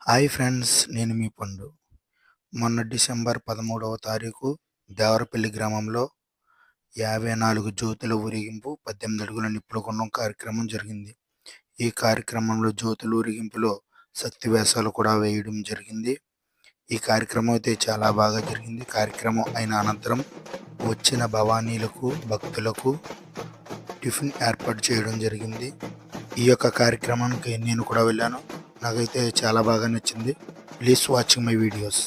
Hi friends, నేను మీ పండు. మొన్న డిసెంబర్ 13వ తారీఖు దేవరపల్లి గ్రామంలో 54 జ్యోతుల ఊరేగింపు 18 అడుగుల నిప్పుల గుండం కార్యక్రమం జరిగింది. ఈ కార్యక్రమంలో జ్యోతుల ఊరేగింపులో శక్తి వేషాలు కూడా వేయడం జరిగింది. ఈ కార్యక్రమం అయితే చాలా బాగా జరిగింది. కార్యక్రమం అయిన అనంతరం వచ్చిన భవానీలకు భక్తులకు టిఫిన్ ఏర్పాటు చేయడం జరిగింది. ఈ యొక్క కార్యక్రమానికి నేను కూడా వెళ్ళాను. నాకైతే చాలా బాగా నచ్చింది. Please watching my videos.